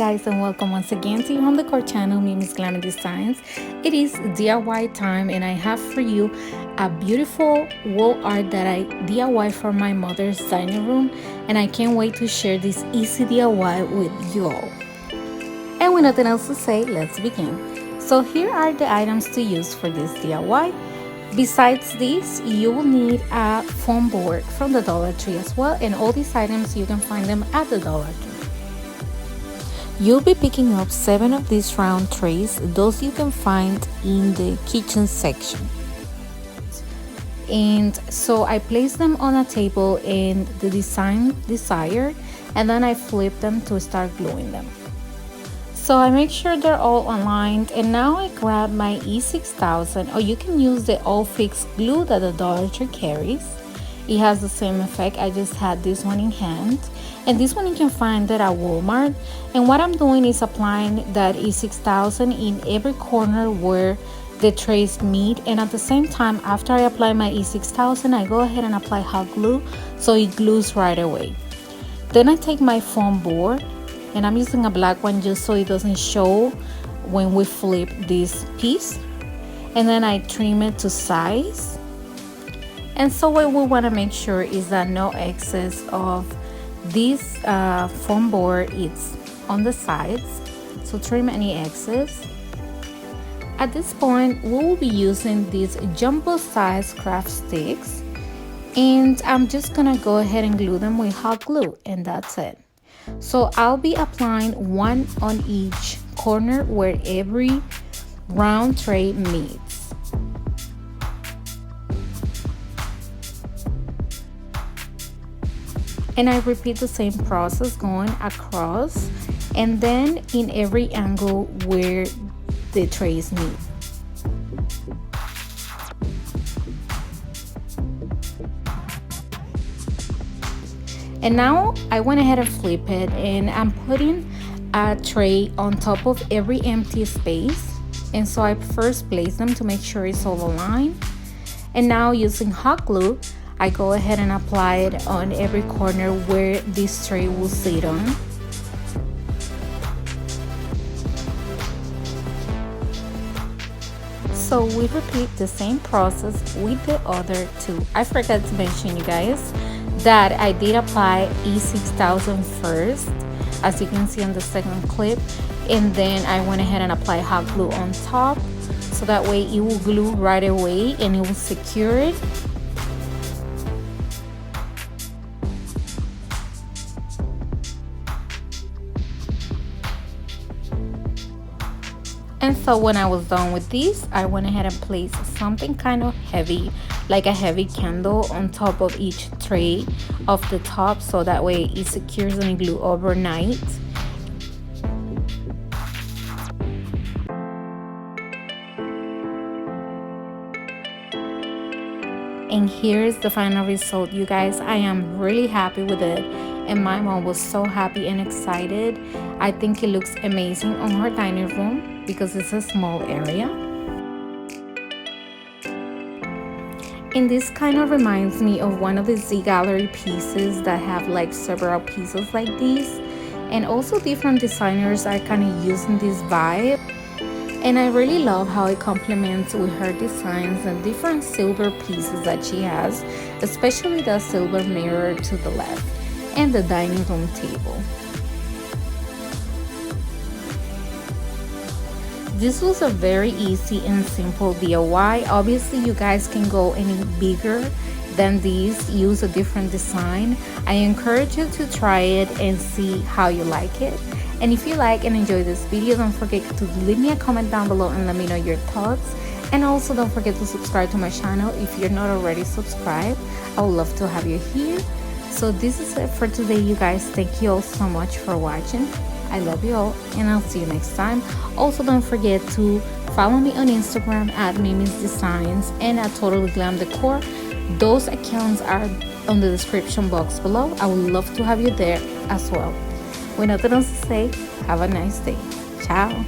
guys, and welcome once again to your home decor channel, Mimi's Glam Designs. It is DIY time, and I have for you a beautiful wall art that I DIY for my mother's dining room, and I can't wait to share this easy DIY with you all. And with nothing else to say, let's begin. So here are the items to use for this DIY. Besides this, you will need a foam board from the Dollar Tree as well, and all these items you can find them at the Dollar Tree. You'll be picking up 7 of these round trays. Those you can find in the kitchen section. And so I place them on a table in the design desired, and then I flip them to start gluing them. So I make sure they're all aligned, and now I grab my E6000, or you can use the all fix glue that the Dollar Tree carries. It has the same effect. I just had this one in hand, and this one you can find it at Walmart. And what I'm doing is applying that E6000 in every corner where the trays meet, and at the same time, after I apply my E6000, I go ahead and apply hot glue so it glues right away. Then I take my foam board, and I'm using a black one just so it doesn't show when we flip this piece, and then I trim it to size. And so what we want to make sure is that no excess of this foam board is on the sides, so trim any excess. At this point, we will be using these jumbo size craft sticks, and I'm just gonna go ahead and glue them with hot glue, and that's it. So I'll be applying one on each corner where every round tray meets. And I repeat the same process going across, and then in every angle where the trays meet. And now I went ahead and flip it, and I'm putting a tray on top of every empty space. And so I first place them to make sure it's all aligned. And now using hot glue, I go ahead and apply it on every corner where this tray will sit on. So we repeat the same process with the other two. I forgot to mention, you guys, that I did apply E6000 first, as you can see on the second clip, and then I went ahead and applied hot glue on top, so that way it will glue right away and it will secure it. And so when I was done with this, I went ahead and placed something kind of heavy, like a heavy candle, on top of each tray of the top, so that way it secures and glue overnight. And here's the final result, you guys. I am really happy with it, and my mom was so happy and excited. I think it looks amazing on her dining room because it's a small area. And this kind of reminds me of one of the gallerie pieces that have like several pieces like these, and also different designers are kind of using this vibe. And I really love how it complements with her designs and different silver pieces that she has, especially the silver mirror to the left and the dining room table. This was a very easy and simple DIY. Obviously, you guys can go any bigger than these, use a different design. I encourage you to try it and see how you like it. And if you like and enjoy this video, don't forget to leave me a comment down below and let me know your thoughts. And also don't forget to subscribe to my channel if you're not already subscribed. I would love to have you here. So this is it for today, you guys. Thank you all so much for watching. I love you all, and I'll see you next time. Also, don't forget to follow me on Instagram at Mimi's Designs and at Totally Glam Decor. Those accounts are on the description box below. I would love to have you there as well. With nothing else to say, have a nice day. Ciao.